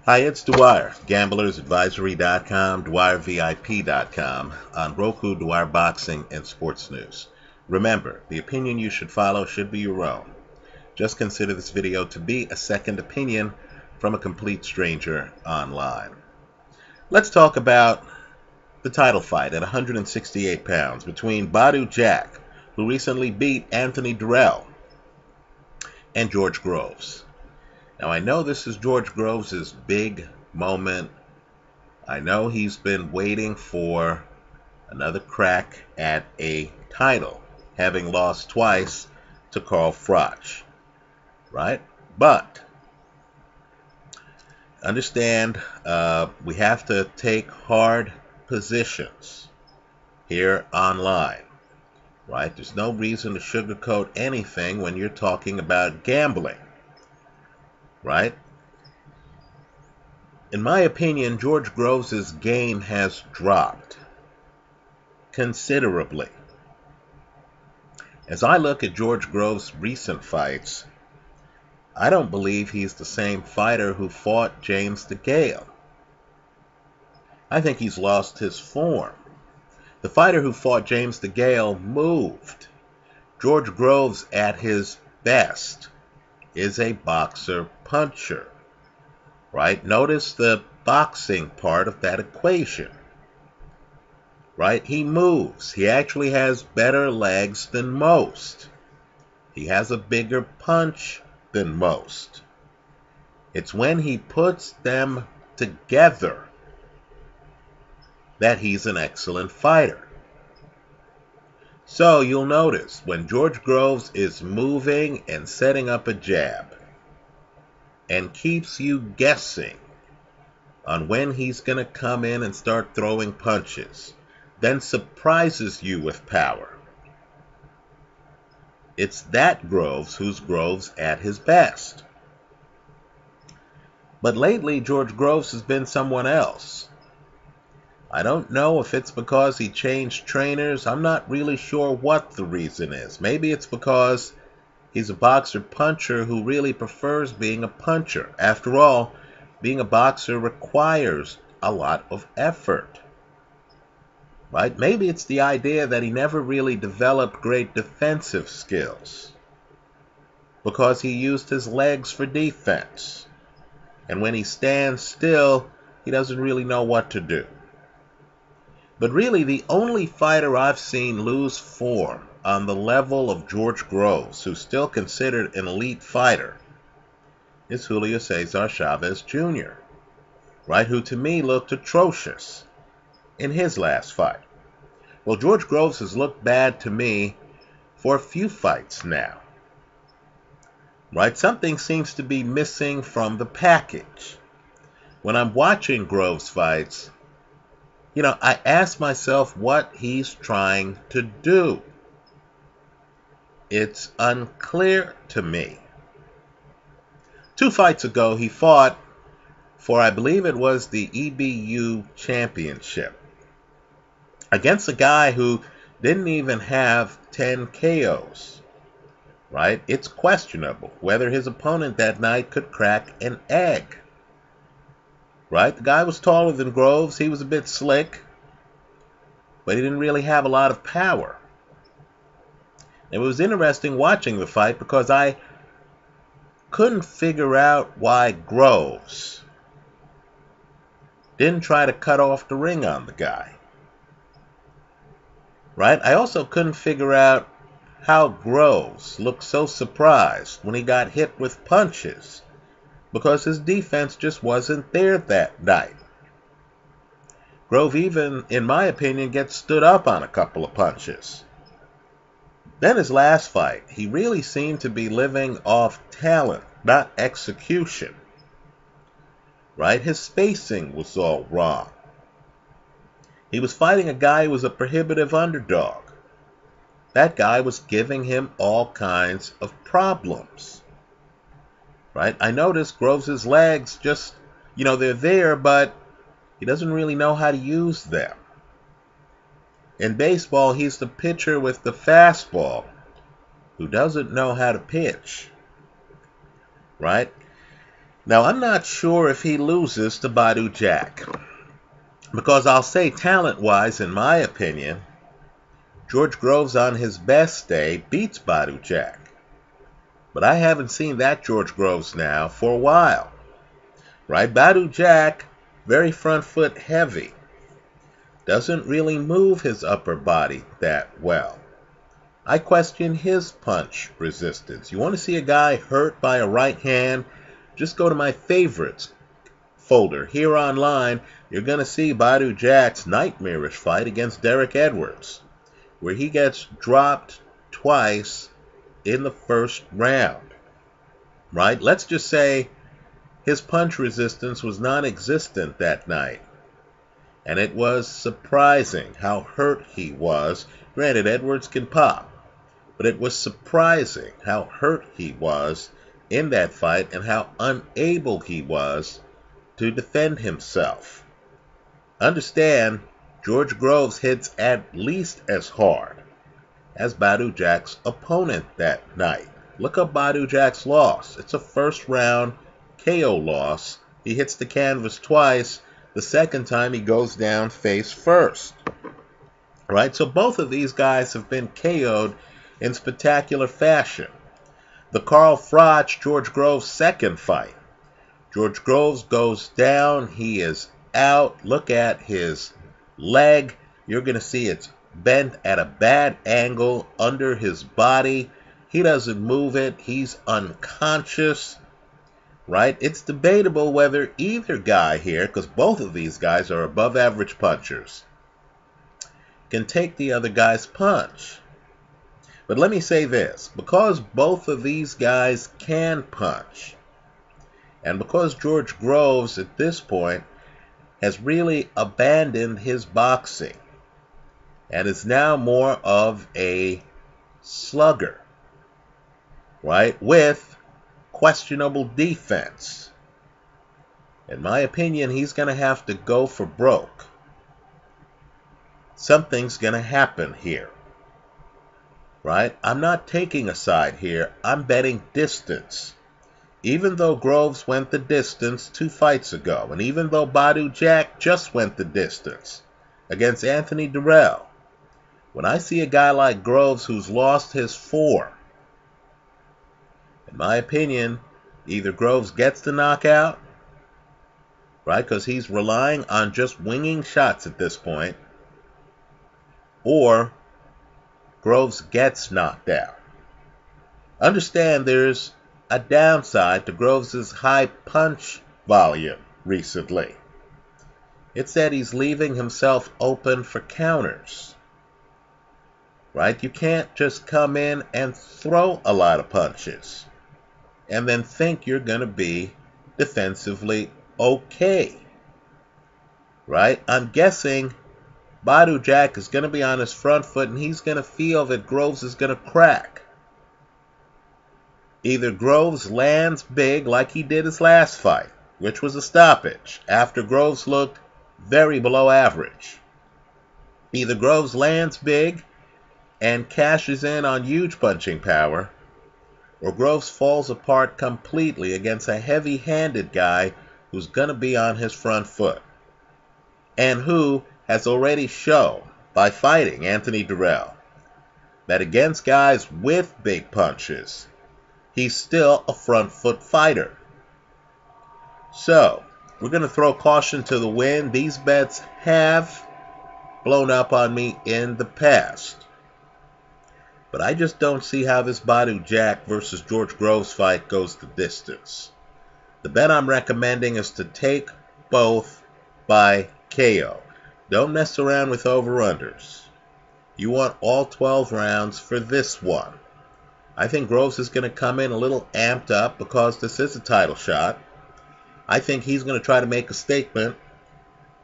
Hi, it's Dwyer, gamblersadvisory.com, dwyervip.com, on Roku, Dwyer Boxing, and Sports News. Remember, the opinion you should follow should be your own. Just consider this video to be a second opinion from a complete stranger online. Let's talk about the title fight at 168 pounds between Badou Jack, who recently beat Anthony Durrell, and George Groves. Now, I know this is George Groves' big moment. I know he's been waiting for another crack at a title, having lost twice to Carl Froch, right? But understand, we have to take hard positions here online, right? There's no reason to sugarcoat anything when you're talking about gambling. Right? In my opinion, George Groves' game has dropped considerably. As I look at George Groves' recent fights, I don't believe he's the same fighter who fought James DeGale. I think he's lost his form. The fighter who fought James DeGale moved. George Groves, at his best, is a boxer-puncher. Right? Notice the boxing part of that equation. Right? He moves. He actually has better legs than most. He has a bigger punch than most. It's when he puts them together that he's an excellent fighter. So you'll notice when George Groves is moving and setting up a jab and keeps you guessing on when he's going to come in and start throwing punches, then surprises you with power. It's that Groves who's Groves at his best. But lately, George Groves has been someone else. I don't know if it's because he changed trainers. I'm not really sure what the reason is. Maybe it's because he's a boxer-puncher who really prefers being a puncher. After all, being a boxer requires a lot of effort. Right? Maybe it's the idea that he never really developed great defensive skills because he used his legs for defense. And when he stands still, he doesn't really know what to do. But really, the only fighter I've seen lose form on the level of George Groves, who's still considered an elite fighter, is Julio Cesar Chavez Jr., right? Who to me looked atrocious in his last fight. Well, George Groves has looked bad to me for a few fights now, right? Something seems to be missing from the package. When I'm watching Groves fights, I ask myself what he's trying to do. It's unclear to me. 2 fights ago, he fought for, I believe it was the EBU championship, against a guy who didn't even have 10 KOs. Right? It's questionable whether his opponent that night could crack an egg. Right? The guy was taller than Groves. He was a bit slick, but he didn't really have a lot of power. It was interesting watching the fight because I couldn't figure out why Groves didn't try to cut off the ring on the guy. Right? I also couldn't figure out how Groves looked so surprised when he got hit with punches, because his defense just wasn't there that night. Grove even, in my opinion, gets stood up on a couple of punches. Then his last fight, he really seemed to be living off talent, not execution. Right? His spacing was all wrong. He was fighting a guy who was a prohibitive underdog. That guy was giving him all kinds of problems. Right? I noticed Groves' legs just, they're there, but he doesn't really know how to use them. In baseball, he's the pitcher with the fastball who doesn't know how to pitch. Right? Now, I'm not sure if he loses to Badou Jack, because I'll say talent-wise, in my opinion, George Groves on his best day beats Badou Jack. But I haven't seen that George Groves now for a while. Right? Badou Jack, very front foot heavy. Doesn't really move his upper body that well. I question his punch resistance. You want to see a guy hurt by a right hand? Just go to my favorites folder here online. You're going to see Badou Jack's nightmarish fight against Derek Edwards, where he gets dropped twice in the first round. Right? Let's just say his punch resistance was non-existent that night. And it was surprising how hurt he was. Granted, Edwards can pop, but it was surprising how hurt he was in that fight and how unable he was to defend himself. Understand, George Groves hits at least as hard as Badou Jack's opponent that night. Look up Badou Jack's loss. It's a first round KO loss. He hits the canvas twice. The second time he goes down face first. Right? So both of these guys have been KO'd in spectacular fashion. The Carl Froch, George Groves second fight. George Groves goes down. He is out. Look at his leg. You're going to see it's bent at a bad angle under his body. He doesn't move it. He's unconscious. Right? It's debatable whether either guy here, because both of these guys are above average punchers, can take the other guy's punch. But let me say this, because both of these guys can punch, and because George Groves at this point has really abandoned his boxing and is now more of a slugger, right, with questionable defense. In my opinion, he's going to have to go for broke. Something's going to happen here. Right? I'm not taking a side here. I'm betting distance. Even though Groves went the distance 2 fights ago, and even though Badou Jack just went the distance against Anthony Durrell, when I see a guy like Groves who's lost his 4, in my opinion, either Groves gets the knockout, right, because he's relying on just winging shots at this point, or Groves gets knocked out. Understand there's a downside to Groves' high punch volume recently. It's that he's leaving himself open for counters. Right? You can't just come in and throw a lot of punches and then think you're going to be defensively okay. Right? I'm guessing Badou Jack is going to be on his front foot and he's going to feel that Groves is going to crack. Either Groves lands big like he did his last fight, which was a stoppage, after Groves looked very below average. Either Groves lands big and cashes in on huge punching power, or Groves falls apart completely against a heavy-handed guy who's going to be on his front foot, and who has already shown, by fighting Anthony Durrell, that against guys with big punches, he's still a front foot fighter. So, we're going to throw caution to the wind. These bets have blown up on me in the past. But I just don't see how this Badou Jack versus George Groves fight goes the distance. The bet I'm recommending is to take both by KO. Don't mess around with over-unders. You want all 12 rounds for this one. I think Groves is going to come in a little amped up because this is a title shot. I think he's going to try to make a statement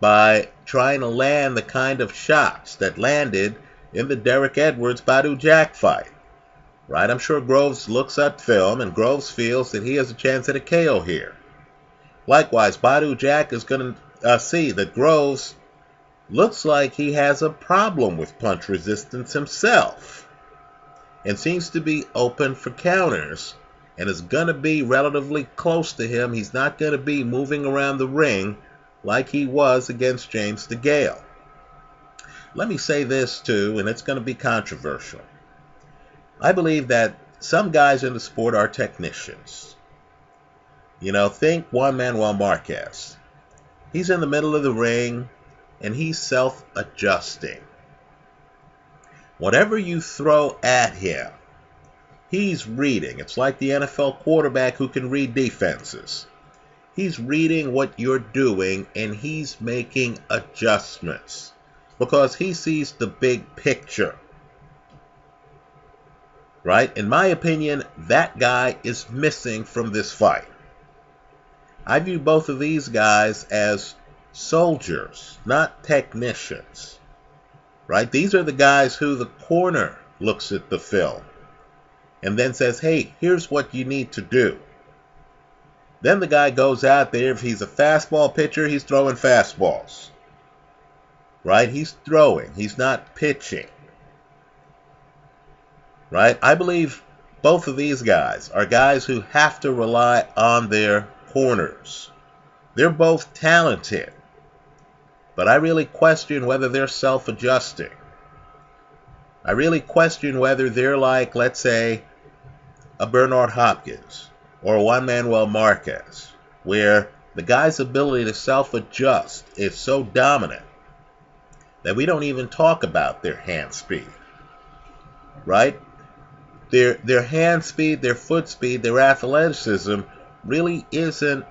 by trying to land the kind of shots that landed in the Derek Edwards-Badou Jack fight. Right? I'm sure Groves looks at film and Groves feels that he has a chance at a KO here. Likewise, Badou Jack is going to see that Groves looks like he has a problem with punch resistance himself and seems to be open for counters and is going to be relatively close to him. He's not going to be moving around the ring like he was against James DeGale. Let me say this too, and it's going to be controversial. I believe that some guys in the sport are technicians. Think Juan Manuel Marquez. He's in the middle of the ring, and he's self-adjusting. Whatever you throw at him, he's reading. It's like the NFL quarterback who can read defenses. He's reading what you're doing, and he's making adjustments because he sees the big picture. Right? In my opinion, that guy is missing from this fight. I view both of these guys as soldiers, not technicians. Right? These are the guys who the corner looks at the film and then says, hey, here's what you need to do. Then the guy goes out there. If he's a fastball pitcher, he's throwing fastballs. Right? He's throwing. He's not pitching. Right? I believe both of these guys are guys who have to rely on their corners. They're both talented, but I really question whether they're self-adjusting. I really question whether they're like, let's say, a Bernard Hopkins or a Juan Manuel Marquez, where the guy's ability to self-adjust is so dominant that we don't even talk about their hand speed. Right? Their hand speed, their foot speed, their athleticism really isn't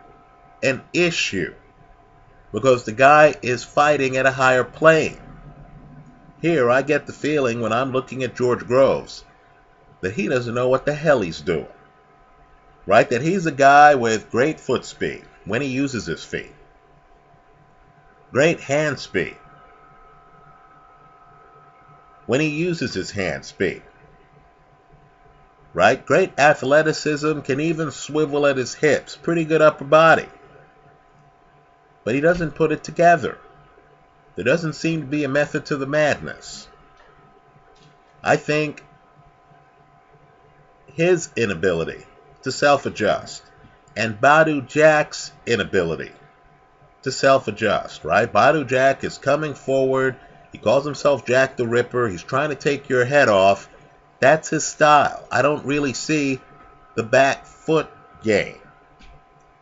an issue because the guy is fighting at a higher plane. Here, I get the feeling when I'm looking at George Groves that he doesn't know what the hell he's doing. Right? That he's a guy with great foot speed when he uses his feet. Great hand speed when he uses his hand speed. Right? Great athleticism, can even swivel at his hips. Pretty good upper body. But he doesn't put it together. There doesn't seem to be a method to the madness. I think his inability to self-adjust and Badou Jack's inability to self-adjust, right? Badou Jack is coming forward. He calls himself Jack the Ripper. He's trying to take your head off. That's his style. I don't really see the back foot game.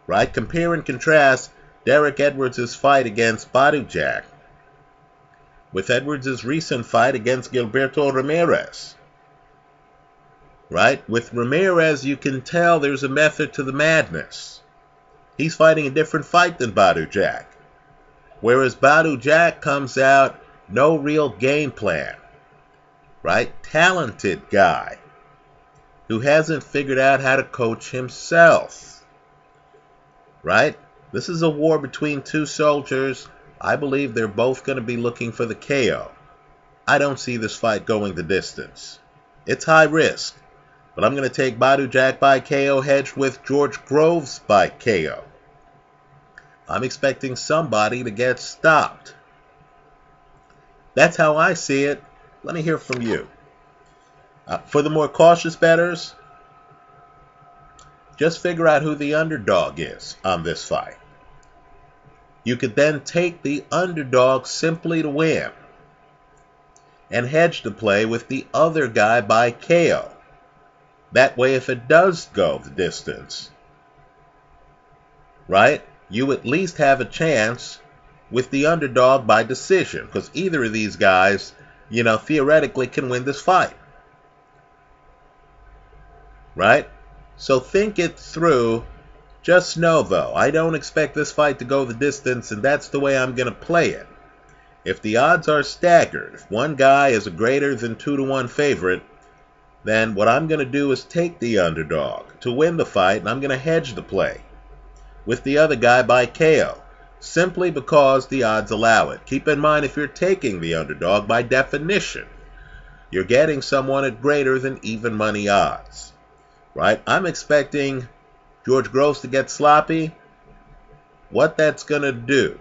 Right? Compare and contrast Derek Edwards' fight against Badou Jack with Edwards' recent fight against Gilberto Ramirez. Right? With Ramirez, you can tell there's a method to the madness. He's fighting a different fight than Badou Jack. Whereas Badou Jack comes out, no real game plan. Right? Talented guy who hasn't figured out how to coach himself. Right? This is a war between two soldiers. I believe they're both going to be looking for the KO. I don't see this fight going the distance. It's high risk, but I'm going to take Badou Jack by KO hedged with George Groves by KO. I'm expecting somebody to get stopped. That's how I see it. Let me hear from you. For the more cautious bettors, just figure out who the underdog is on this fight. You could then take the underdog simply to win and hedge the play with the other guy by KO. That way, if it does go the distance, right, you at least have a chance with the underdog by decision, because either of these guys, theoretically can win this fight. Right? So think it through. Just know, though, I don't expect this fight to go the distance, and that's the way I'm going to play it. If the odds are staggered, if one guy is a greater than 2-1 favorite, then what I'm going to do is take the underdog to win the fight, and I'm going to hedge the play with the other guy by KO, simply because the odds allow it. Keep in mind, if you're taking the underdog, by definition, you're getting someone at greater than even money odds. Right? I'm expecting George Groves to get sloppy. What that's going to do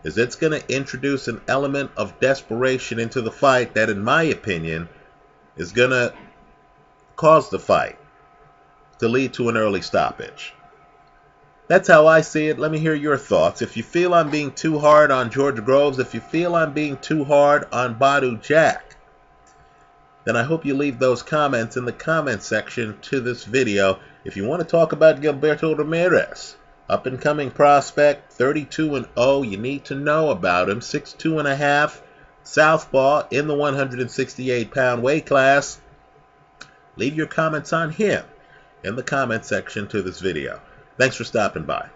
is it's going to introduce an element of desperation into the fight that, in my opinion, is going to cause the fight to lead to an early stoppage. That's how I see it. Let me hear your thoughts. If you feel I'm being too hard on George Groves, if you feel I'm being too hard on Badou Jack, then I hope you leave those comments in the comment section to this video. If you want to talk about Gilberto Ramirez, up-and-coming prospect, 32-0, you need to know about him, 6'2½", southpaw in the 168-pound weight class. Leave your comments on him in the comment section to this video. Thanks for stopping by.